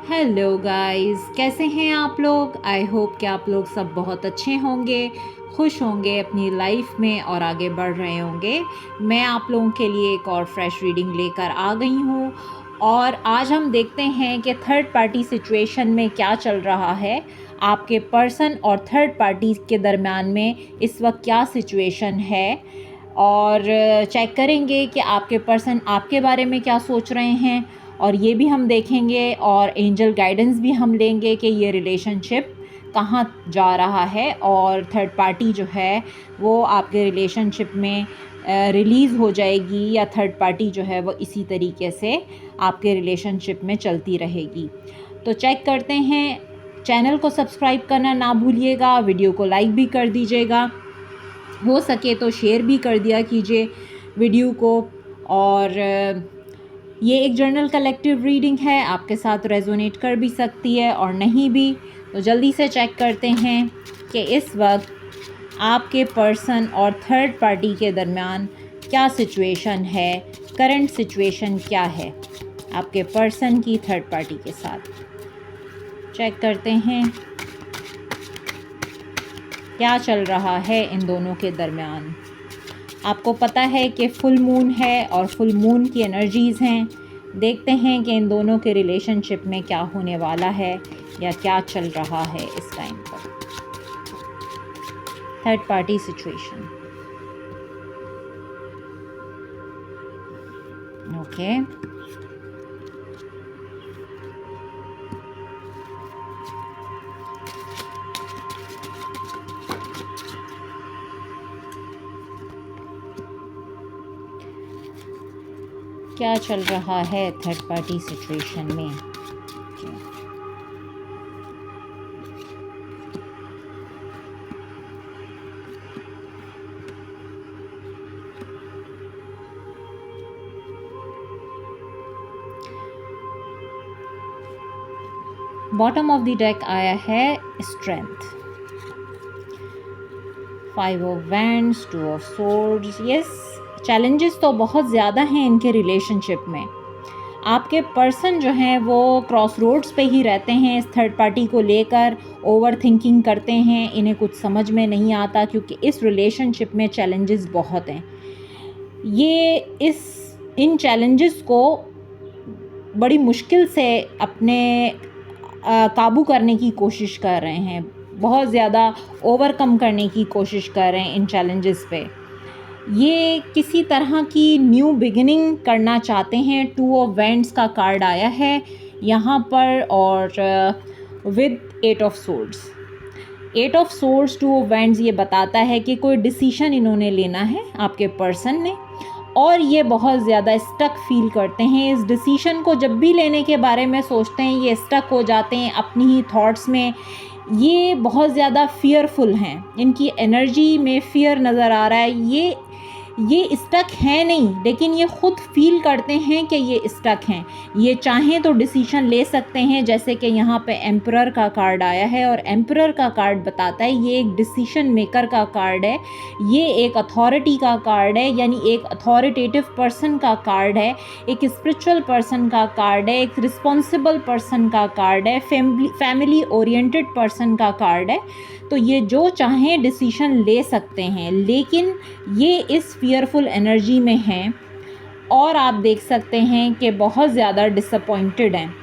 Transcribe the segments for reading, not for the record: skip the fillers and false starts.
Hello guys, कैसे हैं आप लोग। आई होप कि आप लोग सब बहुत अच्छे होंगे, खुश होंगे अपनी लाइफ में और आगे बढ़ रहे होंगे। मैं आप लोगों के लिए एक और फ्रेश रीडिंग लेकर आ गई हूँ और आज हम देखते हैं कि थर्ड पार्टी सिचुएशन में क्या चल रहा है। आपके पर्सन और थर्ड पार्टी के दरमियान में इस वक्त क्या सिचुएशन है और चेक करेंगे कि आपके पर्सन आपके बारे में क्या सोच रहे हैं और ये भी हम देखेंगे और एंजल गाइडेंस भी हम लेंगे कि ये रिलेशनशिप कहाँ जा रहा है और थर्ड पार्टी जो है वो आपके रिलेशनशिप में रिलीज़ हो जाएगी या थर्ड पार्टी जो है वो इसी तरीके से आपके रिलेशनशिप में चलती रहेगी। तो चेक करते हैं। चैनल को सब्सक्राइब करना ना भूलिएगा, वीडियो को लाइक भी कर दीजिएगा, हो सके तो शेयर भी कर दिया कीजिए वीडियो को। और ये एक जर्नल कलेक्टिव रीडिंग है, आपके साथ रेजोनेट कर भी सकती है और नहीं भी। तो जल्दी से चेक करते हैं कि इस वक्त आपके पर्सन और थर्ड पार्टी के दरमियान क्या सिचुएशन है, करंट सिचुएशन क्या है आपके पर्सन की थर्ड पार्टी के साथ। चेक करते हैं क्या चल रहा है इन दोनों के दरमियान। आपको पता है कि फुल मून है और फुल मून की एनर्जीज़ हैं। देखते हैं कि इन दोनों के रिलेशनशिप में क्या होने वाला है या क्या चल रहा है इस टाइम पर। Third party situation. ओके, क्या चल रहा है थर्ड पार्टी सिचुएशन में। बॉटम ऑफ द डेक आया है strength, 5 of wands, 2 of swords. Yes, challenges तो बहुत ज़्यादा हैं इनके रिलेशनशिप में। आपके पर्सन जो हैं वो क्रॉस रोड्स पे ही रहते हैं इस थर्ड पार्टी को लेकर, ओवर थिंकिंग करते हैं, इन्हें कुछ समझ में नहीं आता क्योंकि इस रिलेशनशिप में चैलेंजेस बहुत हैं। ये इन चैलेंजेस को बड़ी मुश्किल से अपने काबू करने की कोशिश कर रहे हैं, बहुत ज़्यादा ओवरकम करने की कोशिश कर रहे हैं इन चैलेंजेस पे। ये किसी तरह की न्यू बिगिनिंग करना चाहते हैं। 2 ऑफ वैंड्स का कार्ड आया है यहाँ पर और with 8 of swords. 8 of swords, 2 of wands ये बताता है कि कोई डिसीजन इन्होंने लेना है आपके पर्सन ने और ये बहुत ज़्यादा स्टक फील करते हैं। इस डिसीजन को जब भी लेने के बारे में सोचते हैं ये स्टक हो जाते हैं अपनी ही थॉट्स में। ये बहुत ज़्यादा फियरफुल हैं, इनकी एनर्जी में फियर नज़र आ रहा है। ये स्टक है नहीं, लेकिन ये ख़ुद फील करते हैं कि ये स्टक हैं। ये चाहें तो डिसीजन ले सकते हैं, जैसे कि यहाँ पे एम्परर का कार्ड आया है और एम्परर का कार्ड बताता है ये एक डिसीजन मेकर का कार्ड है, ये एक अथॉरिटी का कार्ड है, यानी एक अथॉरिटेटिव पर्सन का कार्ड है, एक स्पिरिचुअल पर्सन का कार्ड है, एक रिस्पॉन्सिबल पर्सन का कार्ड है, फैमिली ओरिएंटेड पर्सन का कार्ड है। तो ये जो चाहें डिसीजन ले सकते हैं, लेकिन ये इस फियरफुल एनर्जी में हैं और आप देख सकते हैं कि बहुत ज़्यादा डिसअपॉइंटेड हैं।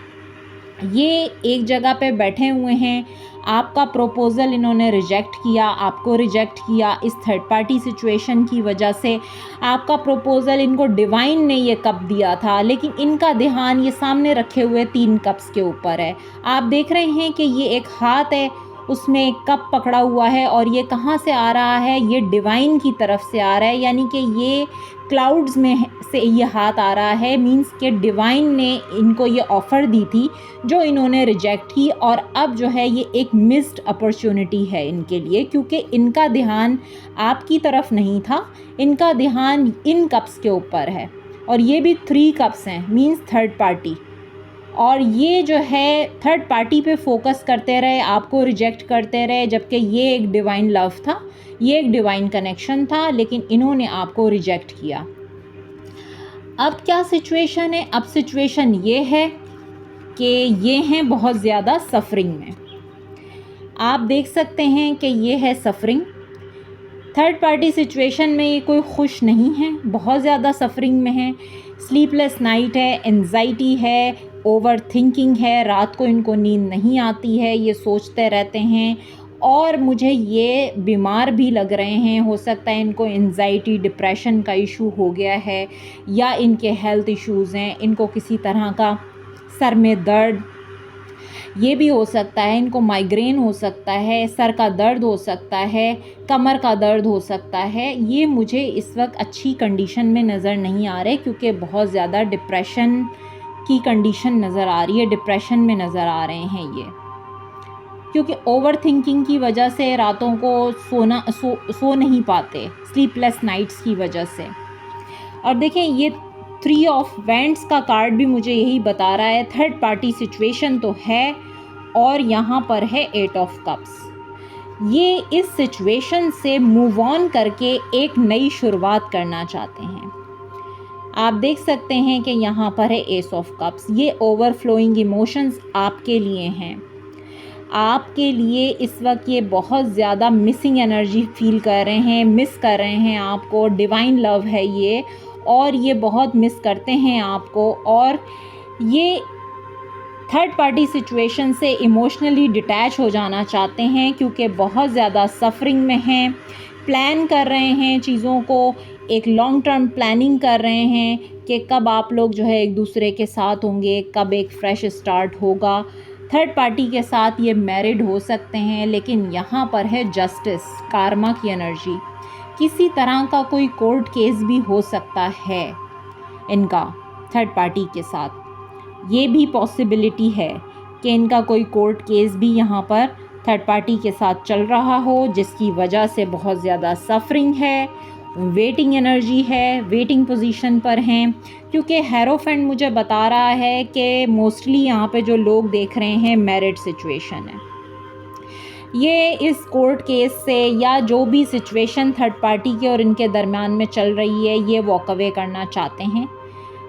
ये एक जगह पे बैठे हुए हैं, आपका प्रपोज़ल इन्होंने रिजेक्ट किया, आपको रिजेक्ट किया इस थर्ड पार्टी सिचुएशन की वजह से। आपका प्रपोज़ल इनको डिवाइन ने ये कप दिया था, लेकिन इनका ध्यान ये सामने रखे हुए 3 कप्स के ऊपर है। आप देख रहे हैं कि ये एक हाथ है, उसमें एक कप पकड़ा हुआ है और ये कहाँ से आ रहा है, ये डिवाइन की तरफ से आ रहा है, यानी कि ये क्लाउड्स में से ये हाथ आ रहा है। मींस के डिवाइन ने इनको ये ऑफ़र दी थी जो इन्होंने रिजेक्ट की और अब जो है ये एक मिस्ड अपॉर्चुनिटी है इनके लिए, क्योंकि इनका ध्यान आपकी तरफ नहीं था, इनका ध्यान इन कप्स के ऊपर है और ये भी 3 कप्स हैं, मींस थर्ड पार्टी। और ये जो है थर्ड पार्टी पे फोकस करते रहे, आपको रिजेक्ट करते रहे, जबकि ये एक डिवाइन लव था, ये एक डिवाइन कनेक्शन था, लेकिन इन्होंने आपको रिजेक्ट किया। अब क्या सिचुएशन है? अब सिचुएशन ये है कि ये हैं बहुत ज़्यादा सफरिंग में। आप देख सकते हैं कि ये है सफरिंग। थर्ड पार्टी सिचुएशन में ये कोई खुश नहीं है, बहुत ज़्यादा सफरिंग में है। स्लीपलेस नाइट है, एंजाइटी है, ओवर थिंकिंग है, रात को इनको नींद नहीं आती है, ये सोचते रहते हैं और मुझे ये बीमार भी लग रहे हैं। हो सकता है इनको एंजाइटी डिप्रेशन का इशू हो गया है या इनके हेल्थ इश्यूज़ हैं, इनको किसी तरह का सर में दर्द, ये भी हो सकता है, इनको माइग्रेन हो सकता है, सर का दर्द हो सकता है, कमर का दर्द हो सकता है। ये मुझे इस वक्त अच्छी कंडीशन में नज़र नहीं आ रहे क्योंकि बहुत ज़्यादा डिप्रेशन की कंडीशन नज़र आ रही है, डिप्रेशन में नज़र आ रहे हैं ये, क्योंकि ओवर थिंकिंग की वजह से रातों को सो नहीं पाते, स्लीपलेस नाइट्स की वजह से। और देखें ये 3 ऑफ वैंड्स का कार्ड भी मुझे यही बता रहा है, थर्ड पार्टी सिचुएशन तो है और यहाँ पर है 8 ऑफ कप्स। ये इस सिचुएशन से मूव ऑन करके एक नई शुरुआत करना चाहते हैं। आप देख सकते हैं कि यहाँ पर है एस ऑफ कप्स। ये ओवरफ्लोइंग इमोशंस आपके लिए हैं, आपके लिए इस वक्त ये बहुत ज़्यादा मिसिंग एनर्जी फील कर रहे हैं, मिस कर रहे हैं आपको। डिवाइन लव है ये और ये बहुत मिस करते हैं आपको और ये थर्ड पार्टी सिचुएशन से इमोशनली डिटैच हो जाना चाहते हैं क्योंकि बहुत ज़्यादा सफरिंग में हैं, प्लान कर रहे हैं चीज़ों को, एक लॉन्ग टर्म प्लानिंग कर रहे हैं कि कब आप लोग जो है एक दूसरे के साथ होंगे, कब एक फ्रेश स्टार्ट होगा। थर्ड पार्टी के साथ ये मैरिड हो सकते हैं, लेकिन यहाँ पर है जस्टिस, कार्मा की एनर्जी। किसी तरह का कोई कोर्ट केस भी हो सकता है इनका थर्ड पार्टी के साथ, ये भी पॉसिबिलिटी है कि इनका कोई कोर्ट केस भी यहाँ पर थर्ड पार्टी के साथ चल रहा हो, जिसकी वजह से बहुत ज़्यादा सफरिंग है, वेटिंग एनर्जी है, वेटिंग पोजीशन पर हैं। क्योंकि हेरोफेंट मुझे बता रहा है कि मोस्टली यहाँ पे जो लोग देख रहे हैं मैरिड सिचुएशन है, ये इस कोर्ट केस से या जो भी सिचुएशन थर्ड पार्टी के और इनके दरमियान में चल रही है, ये वॉक अवे करना चाहते हैं।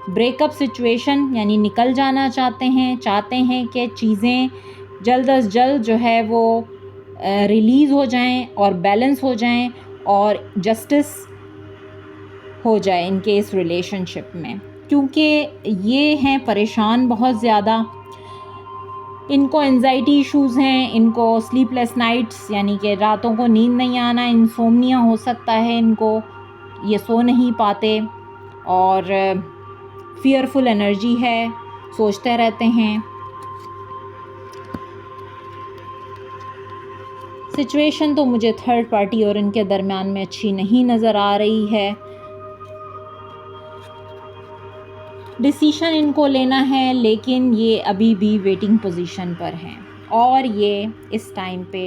ब्रेकअप सिचुएशन यानी निकल जाना चाहते हैं कि चीज़ें जल्द अज जल्द जो है वो रिलीज़ हो जाएं और बैलेंस हो जाएं और जस्टिस हो जाए इनके इस रिलेशनशिप में, क्योंकि ये हैं परेशान बहुत ज़्यादा। इनको एंजाइटी इश्यूज़ हैं, इनको स्लीपलेस नाइट्स यानी कि रातों को नींद नहीं आना, इंसोम्निया हो सकता है इनको, ये सो नहीं पाते और फियरफुल एनर्जी है, सोचते रहते हैं। सिचुएशन तो मुझे थर्ड पार्टी और इनके दरमियान में अच्छी नहीं नज़र आ रही है। डिसीशन इनको लेना है, लेकिन ये अभी भी वेटिंग पोजीशन पर हैं और ये इस टाइम पे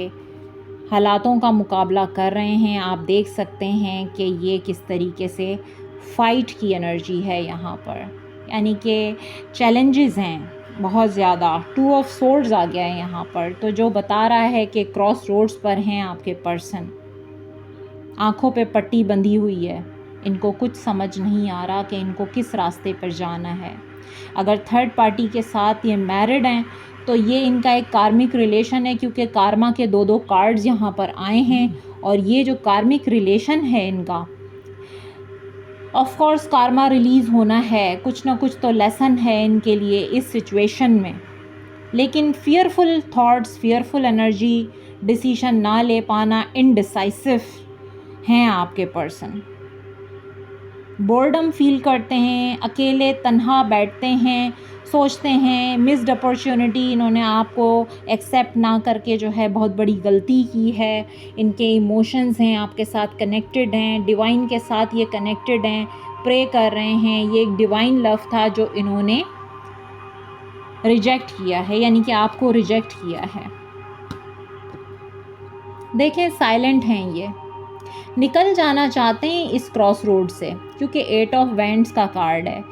हालातों का मुकाबला कर रहे हैं। आप देख सकते हैं कि ये किस तरीके से फ़ाइट की एनर्जी है यहाँ पर, यानी कि चैलेंजेस हैं बहुत ज़्यादा। 2 ऑफ सोर्ड्स आ गया है यहाँ पर, तो जो बता रहा है कि क्रॉस रोड्स पर हैं आपके पर्सन, आँखों पे पट्टी बंधी हुई है, इनको कुछ समझ नहीं आ रहा कि इनको किस रास्ते पर जाना है। अगर थर्ड पार्टी के साथ ये मैरिड हैं तो ये इनका एक कार्मिक रिलेशन है, क्योंकि कार्मा के 2 कार्ड्स यहाँ पर आए हैं और ये जो कार्मिक रिलेशन है इनका, ऑफ कोर्स कार्मा रिलीज़ होना है, कुछ ना कुछ तो लेसन है इनके लिए इस सिचुएशन में। लेकिन fearful thoughts, fearful energy, decision ना ले पाना, इनडिसाइसिव हैं आपके पर्सन। बोर्डम फील करते हैं, अकेले तन्हा बैठते हैं, सोचते हैं मिस्ड अपॉर्चुनिटी, इन्होंने आपको एक्सेप्ट ना करके जो है बहुत बड़ी गलती की है। इनके इमोशंस हैं आपके साथ कनेक्टेड हैं, डिवाइन के साथ ये कनेक्टेड हैं, प्रे कर रहे हैं। ये एक डिवाइन लव था जो इन्होंने रिजेक्ट किया है, यानी कि आपको रिजेक्ट किया है। देखें साइलेंट हैं, ये निकल जाना चाहते हैं इस क्रॉस रोड से, क्योंकि 8 ऑफ वैंड्स का कार्ड है।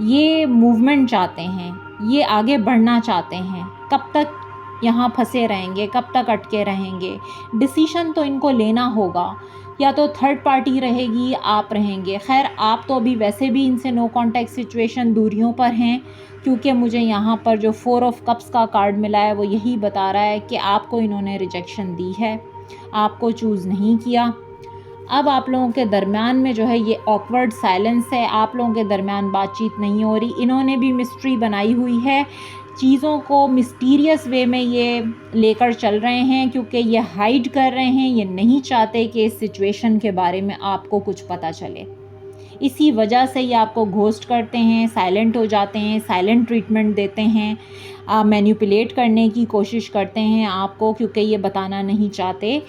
ये मूवमेंट चाहते हैं, ये आगे बढ़ना चाहते हैं। कब तक यहाँ फंसे रहेंगे, कब तक अटके रहेंगे? डिसीशन तो इनको लेना होगा। या तो थर्ड पार्टी रहेगी, आप रहेंगे। खैर आप तो अभी वैसे भी इनसे नो कॉन्टैक्ट सिचुएशन, दूरियों पर हैं, क्योंकि मुझे यहाँ पर जो 4 ऑफ कप्स का कार्ड मिला है वो यही बता रहा है कि आपको इन्होंने रिजेक्शन दी है, आपको चूज़ नहीं किया। अब आप लोगों के दरमियान में जो है ये ऑकवर्ड साइलेंस है, आप लोगों के दरमियान बातचीत नहीं हो रही। इन्होंने भी मिस्ट्री बनाई हुई है, चीज़ों को मिस्टीरियस वे में ये लेकर चल रहे हैं, क्योंकि ये हाइड कर रहे हैं, ये नहीं चाहते कि इस सिचुएशन के बारे में आपको कुछ पता चले। इसी वजह से ये आपको घोस्ट करते हैं, साइलेंट हो जाते हैं, साइलेंट ट्रीटमेंट देते हैं, मैनिपुलेट करने की कोशिश करते हैं आपको, क्योंकि ये बताना नहीं चाहते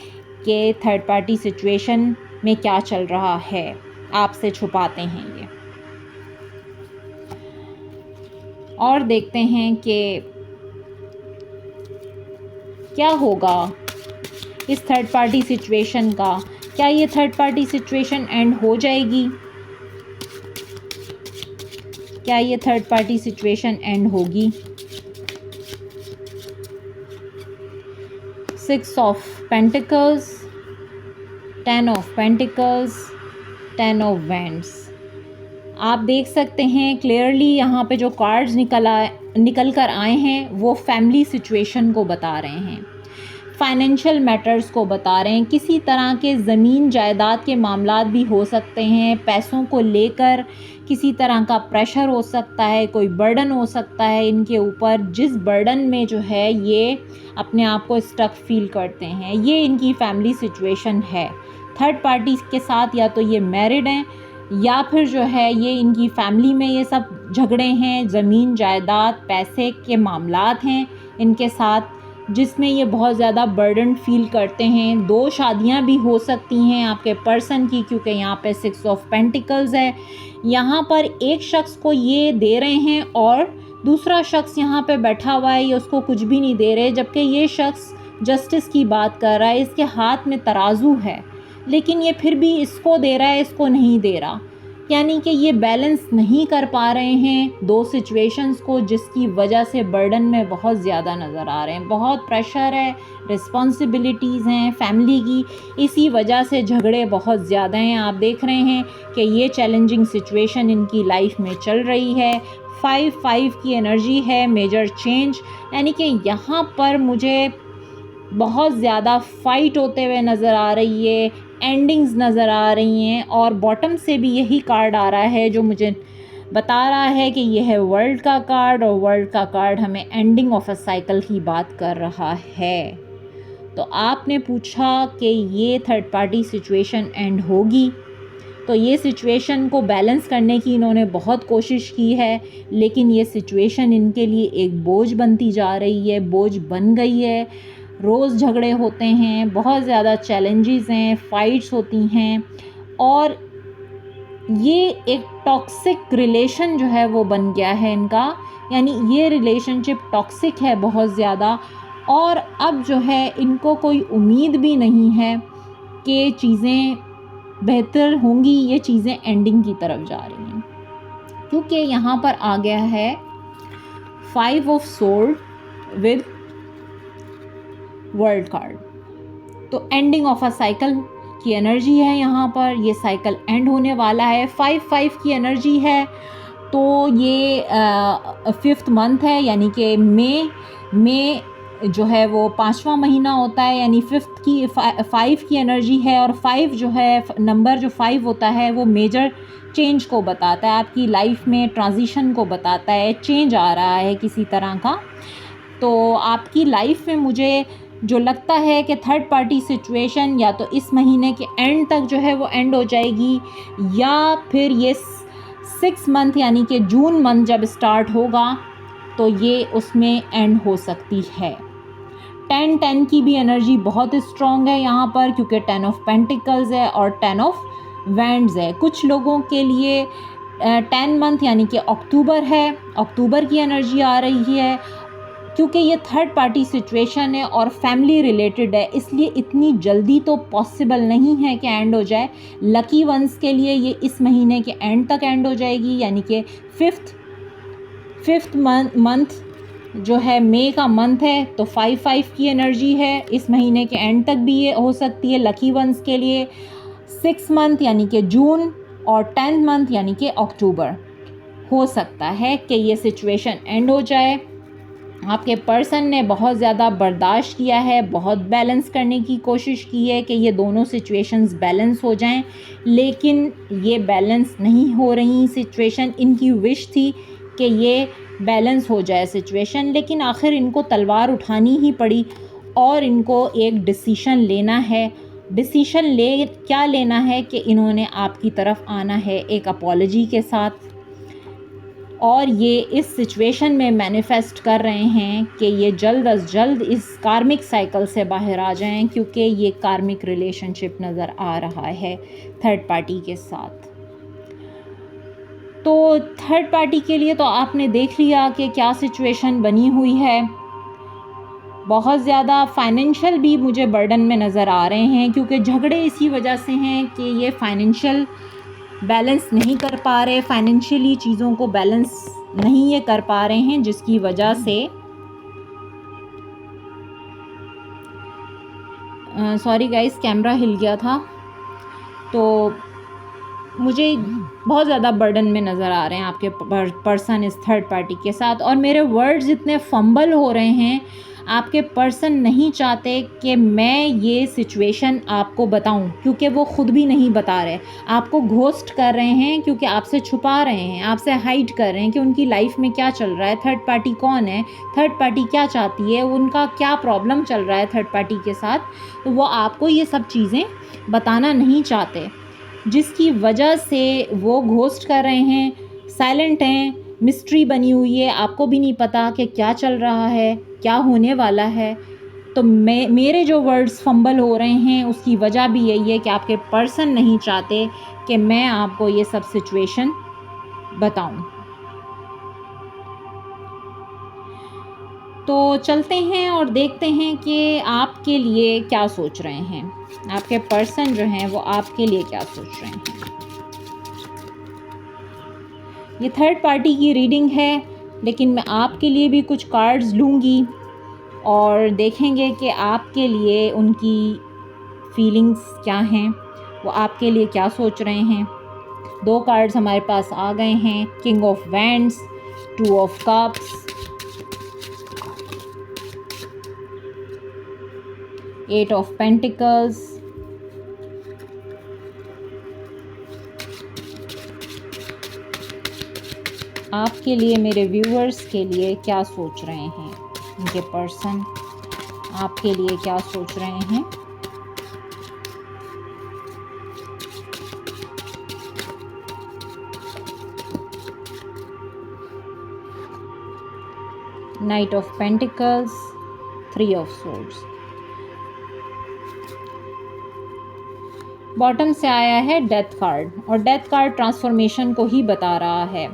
कि थर्ड पार्टी सिचुएशन में क्या चल रहा है, आपसे छुपाते हैं ये। और देखते हैं कि क्या होगा इस थर्ड पार्टी सिचुएशन का। क्या ये थर्ड पार्टी सिचुएशन एंड हो जाएगी? क्या ये थर्ड पार्टी सिचुएशन एंड होगी? 6 of pentacles, 10 of pentacles, 10 of wands. आप देख सकते हैं क्लियरली यहाँ पे जो कार्ड्स निकल कर आए हैं वो फैमिली सिचुएशन को बता रहे हैं, फाइनेंशियल मैटर्स को बता रहे हैं। किसी तरह के ज़मीन जायदाद के मामलात भी हो सकते हैं, पैसों को लेकर किसी तरह का प्रेशर हो सकता है, कोई बर्डन हो सकता है इनके ऊपर, जिस बर्डन में जो है ये अपने आप को स्टक फील करते हैं। ये इनकी फैमिली सिचुएशन है। थर्ड पार्टी के साथ या तो ये मैरिड हैं या फिर जो है ये इनकी फैमिली में ये सब झगड़े हैं, ज़मीन जायदाद पैसे के मामलात हैं इनके साथ, जिसमें ये बहुत ज़्यादा बर्डन फील करते हैं। 2 शादियां भी हो सकती हैं आपके पर्सन की, क्योंकि यहाँ पे 6 ऑफ पेंटिकल्स है। यहाँ पर एक शख्स को ये दे रहे हैं और दूसरा शख्स यहाँ पे बैठा हुआ है, ये उसको कुछ भी नहीं दे रहे, जबकि ये शख्स जस्टिस की बात कर रहा है, इसके हाथ में तराजू है, लेकिन ये फिर भी इसको दे रहा है, इसको नहीं दे रहा। यानी कि ये बैलेंस नहीं कर पा रहे हैं 2 सिचुएशंस को, जिसकी वजह से बर्डन में बहुत ज़्यादा नज़र आ रहे हैं। बहुत प्रेशर है, रिस्पॉन्सिबिलिटीज़ हैं फैमिली की, इसी वजह से झगड़े बहुत ज़्यादा हैं। आप देख रहे हैं कि ये चैलेंजिंग सिचुएशन इनकी लाइफ में चल रही है। 5 की एनर्जी है, मेजर चेंज, यानी कि यहाँ पर मुझे बहुत ज़्यादा फाइट होते हुए नज़र आ रही है, एंडिंग्स नज़र आ रही हैं। और बॉटम से भी यही कार्ड आ रहा है जो मुझे बता रहा है कि यह है वर्ल्ड का कार्ड, और वर्ल्ड का कार्ड हमें एंडिंग ऑफ अ साइकिल की बात कर रहा है। तो आपने पूछा कि ये थर्ड पार्टी सिचुएशन एंड होगी, तो ये सिचुएशन को बैलेंस करने की इन्होंने बहुत कोशिश की है, लेकिन ये सिचुएशन इनके लिए एक बोझ बनती जा रही है, बोझ बन गई है। रोज़ झगड़े होते हैं, बहुत ज़्यादा चैलेंजेस हैं, फाइट्स होती हैं, और ये एक टॉक्सिक रिलेशन जो है वो बन गया है इनका। यानी ये रिलेशनशिप टॉक्सिक है बहुत ज़्यादा, और अब जो है इनको कोई उम्मीद भी नहीं है कि चीज़ें बेहतर होंगी, ये चीज़ें एंडिंग की तरफ जा रही हैं, क्योंकि यहाँ पर आ गया है 5 of sword with world card. तो एंडिंग ऑफ अ साइकिल की एनर्जी है यहाँ पर, ये साइकिल एंड होने वाला है। 5 की एनर्जी है, तो ये 5th मंथ है, यानी कि मई जो है वो 5वां महीना होता है, यानी 5 की एनर्जी है। और 5 जो है नंबर, जो 5 होता है वो मेजर चेंज को बताता है, आपकी लाइफ में ट्रांजिशन को बताता है, चेंज आ रहा है किसी तरह का। तो आपकी लाइफ में मुझे जो लगता है कि थर्ड पार्टी सिचुएशन या तो इस महीने के एंड तक जो है वो एंड हो जाएगी, या फिर ये 6 मंथ यानी कि जून मंथ जब स्टार्ट होगा तो ये उसमें एंड हो सकती है। 10 की भी एनर्जी बहुत स्ट्रॉन्ग है यहाँ पर, क्योंकि 10 ऑफ पेंटिकल्स है और 10 ऑफ वैंड्स है। कुछ लोगों के लिए 10 मंथ यानी कि अक्टूबर है, अक्टूबर की एनर्जी आ रही है, क्योंकि ये थर्ड पार्टी सिचुएशन है और फैमिली रिलेटेड है, इसलिए इतनी जल्दी तो पॉसिबल नहीं है कि एंड हो जाए। लकी वंस के लिए ये इस महीने के एंड तक एंड हो जाएगी, यानी कि 5th मंथ जो है मई का मंथ है, तो 5 की एनर्जी है, इस महीने के एंड तक भी ये हो सकती है लकी वंस के लिए। 6 मंथ यानी कि जून और 10th मंथ यानी कि अक्टूबर हो सकता है कि ये सिचुएशन एंड हो जाए। आपके पर्सन ने बहुत ज़्यादा बर्दाश्त किया है, बहुत बैलेंस करने की कोशिश की है कि ये दोनों सिचुएशंस बैलेंस हो जाएं, लेकिन ये बैलेंस नहीं हो रही सिचुएशन। इनकी विश थी कि ये बैलेंस हो जाए सिचुएशन, लेकिन आखिर इनको तलवार उठानी ही पड़ी और इनको एक डिसीशन लेना है। डिसीशन क्या लेना है कि इन्होंने आपकी तरफ आना है एक अपॉलजी के साथ, और ये इस सिचुएशन में मैनिफेस्ट कर रहे हैं कि ये जल्द अज जल्द इस कार्मिक साइकिल से बाहर आ जाएं, क्योंकि ये कार्मिक रिलेशनशिप नज़र आ रहा है थर्ड पार्टी के साथ। तो थर्ड पार्टी के लिए तो आपने देख लिया कि क्या सिचुएशन बनी हुई है। बहुत ज़्यादा फाइनेंशियल भी मुझे बर्डन में नज़र आ रहे हैं, क्योंकि झगड़े इसी वजह से हैं कि ये फाइनेंशियल बैलेंस नहीं कर पा रहे, फाइनेंशियली चीज़ों को बैलेंस नहीं ये कर पा रहे हैं, जिसकी वजह से सॉरी गाइस, कैमरा हिल गया था। तो मुझे बहुत ज़्यादा बर्डन में नज़र आ रहे हैं आपके पर्सन इस थर्ड पार्टी के साथ, और मेरे वर्ड्स इतने फंबल हो रहे हैं। आपके पर्सन नहीं चाहते कि मैं ये सिचुएशन आपको बताऊं, क्योंकि वो ख़ुद भी नहीं बता रहे। आपको घोस्ट कर रहे हैं, क्योंकि आपसे छुपा रहे हैं, आपसे हाइड कर रहे हैं कि उनकी लाइफ में क्या चल रहा है, थर्ड पार्टी कौन है, थर्ड पार्टी क्या चाहती है, उनका क्या प्रॉब्लम चल रहा है थर्ड पार्टी के साथ। तो वो आपको ये सब चीज़ें बताना नहीं चाहते, जिसकी वजह से वो घोस्ट कर रहे हैं, साइलेंट हैं, मिस्ट्री बनी हुई है, आपको भी नहीं पता कि क्या चल रहा है, क्या होने वाला है। तो मेरे जो वर्ड्स फंबल हो रहे हैं उसकी वजह भी यही है कि आपके पर्सन नहीं चाहते कि मैं आपको ये सब सिचुएशन बताऊं। तो चलते हैं और देखते हैं कि आपके लिए क्या सोच रहे हैं, आपके पर्सन जो हैं वो आपके लिए क्या सोच रहे हैं। ये थर्ड पार्टी की रीडिंग है, लेकिन मैं आपके लिए भी कुछ कार्ड्स लूँगी और देखेंगे कि आपके लिए उनकी फीलिंग्स क्या हैं, वो आपके लिए क्या सोच रहे हैं। 2 कार्ड्स हमारे पास आ गए हैं, king of wands, 2 of cups, 8 of pentacles, आपके लिए, मेरे व्यूअर्स के लिए क्या सोच रहे हैं उनके पर्सन, आपके लिए क्या सोच रहे हैं। Night of pentacles, 3 of swords. Bottom से आया है डेथ कार्ड, और डेथ कार्ड ट्रांसफॉर्मेशन को ही बता रहा है।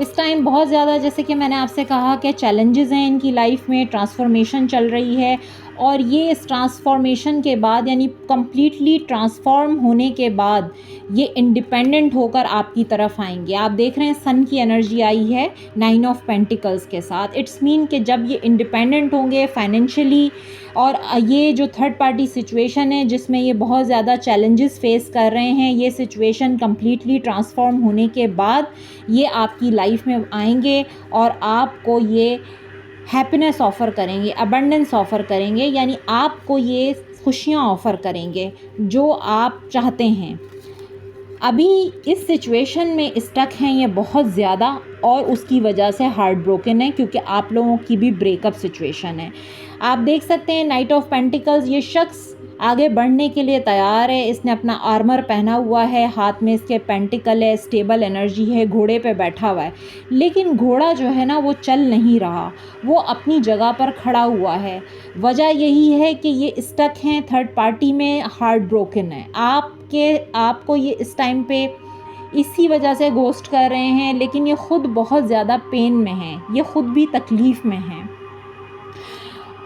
इस टाइम बहुत ज़्यादा, जैसे कि मैंने आपसे कहा कि चैलेंजेस हैं इनकी लाइफ में, ट्रांसफॉर्मेशन चल रही है, और ये इस ट्रांसफॉर्मेशन के बाद, यानी कम्प्लीटली ट्रांसफॉर्म होने के बाद, ये इंडिपेंडेंट होकर आपकी तरफ आएंगे। आप देख रहे हैं सन की एनर्जी आई है 9 ऑफ पेंटिकल्स के साथ। इट्स मीन कि जब ये इंडिपेंडेंट होंगे फाइनेंशियली, और ये जो थर्ड पार्टी सिचुएशन है जिसमें ये बहुत ज़्यादा चैलेंजेस फेस कर रहे हैं, ये सिचुएशन कम्प्लीटली ट्रांसफॉर्म होने के बाद ये आपकी लाइफ में आएंगे और आपको ये हैप्पीनेस ऑफ़र करेंगे, अबंडेंस ऑफ़र करेंगे, यानी आपको ये खुशियाँ ऑफ़र करेंगे जो आप चाहते हैं। अभी इस सिचुएशन में स्टक हैं ये बहुत ज़्यादा, और उसकी वजह से हार्ट ब्रोकन है, क्योंकि आप लोगों की भी ब्रेकअप सिचुएशन है। आप देख सकते हैं नाइट ऑफ पेंटिकल्स, ये शख्स आगे बढ़ने के लिए तैयार है। इसने अपना आर्मर पहना हुआ है, हाथ में इसके पेंटिकल है, स्टेबल एनर्जी है, घोड़े पे बैठा हुआ है, लेकिन घोड़ा जो है ना वो चल नहीं रहा, वो अपनी जगह पर खड़ा हुआ है। वजह यही है कि ये स्टक हैं थर्ड पार्टी में, हार्ट ब्रोकन है। आपको ये इस टाइम पे इसी वजह से घोस्ट कर रहे हैं, लेकिन ये ख़ुद बहुत ज़्यादा पेन में हैं, ये ख़ुद भी तकलीफ़ में हैं,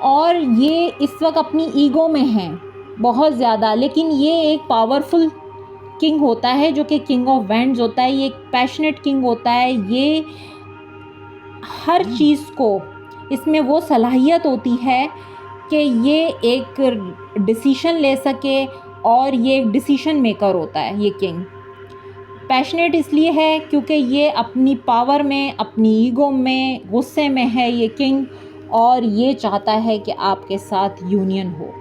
और ये इस वक्त अपनी ईगो में हैं बहुत ज़्यादा। लेकिन ये एक पावरफुल किंग होता है जो कि किंग ऑफ वैंड्स होता है, ये एक पैशनेट किंग होता है। ये हर चीज़ को, इसमें वो सलाहियत होती है कि ये एक डिसीशन ले सके और ये एक डिसीजन मेकर होता है ये किंग। पैशनेट इसलिए है क्योंकि ये अपनी पावर में, अपनी ईगो में, गुस्से में है ये किंग, और ये चाहता है कि आपके साथ यूनियन हो,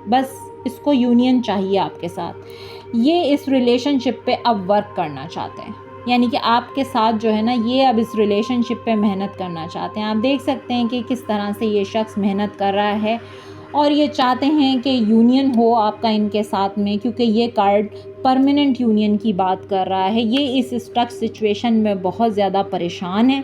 बस इसको यूनियन चाहिए आपके साथ। ये इस रिलेशनशिप पे अब वर्क करना चाहते हैं, यानी कि आपके साथ जो है ना, ये अब इस रिलेशनशिप पे मेहनत करना चाहते हैं। आप देख सकते हैं कि किस तरह से ये शख्स मेहनत कर रहा है और ये चाहते हैं कि यूनियन हो आपका इनके साथ में, क्योंकि ये कार्ड परमानेंट यूनियन की बात कर रहा है। ये इस स्टक सिचुएशन में बहुत ज़्यादा परेशान है,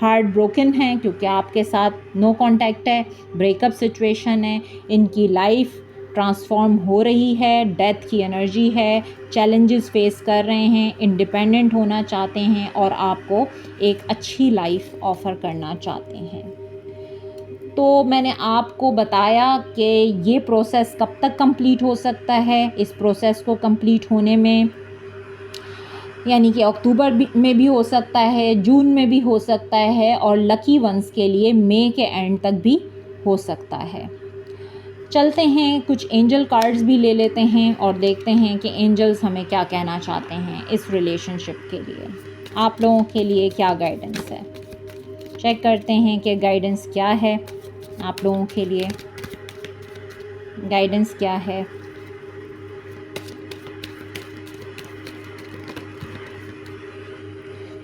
हार्ट ब्रोकन है, क्योंकि आपके साथ नो कांटेक्ट है, ब्रेकअप सिचुएशन है, इनकी लाइफ ट्रांसफॉर्म हो रही है, डेथ की एनर्जी है, चैलेंजेस फेस कर रहे हैं, इंडिपेंडेंट होना चाहते हैं और आपको एक अच्छी लाइफ ऑफ़र करना चाहते हैं। तो मैंने आपको बताया कि ये प्रोसेस कब तक कंप्लीट हो सकता है। इस प्रोसेस को कंप्लीट होने में यानी कि अक्टूबर में भी हो सकता है, जून में भी हो सकता है, और लकी वंस के लिए मई के एंड तक भी हो सकता है। चलते हैं, कुछ एंजल कार्ड्स भी ले लेते हैं और देखते हैं कि एंजल्स हमें क्या कहना चाहते हैं इस रिलेशनशिप के लिए। आप लोगों के लिए क्या गाइडेंस है, चेक करते हैं कि गाइडेंस क्या है आप लोगों के लिए। गाइडेंस क्या है?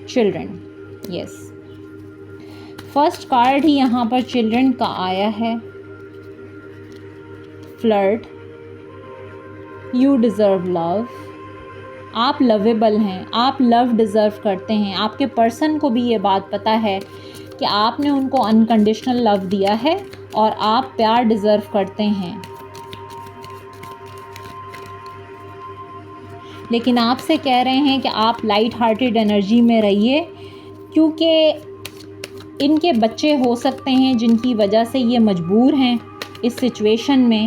चिल्ड्रन, यस, फर्स्ट कार्ड ही यहाँ पर चिल्ड्रन का आया है। फ्लर्ट, यू डिज़र्व लव, आप लवेबल हैं, आप लव डिज़र्व करते हैं। आपके पर्सन को भी ये बात पता है कि आपने उनको अनकंडीशनल लव दिया है और आप प्यार डिज़र्व करते हैं, लेकिन आपसे कह रहे हैं कि आप लाइट हार्टेड एनर्जी में रहिए, क्योंकि इनके बच्चे हो सकते हैं जिनकी वजह से ये मजबूर हैं इस सिचुएशन में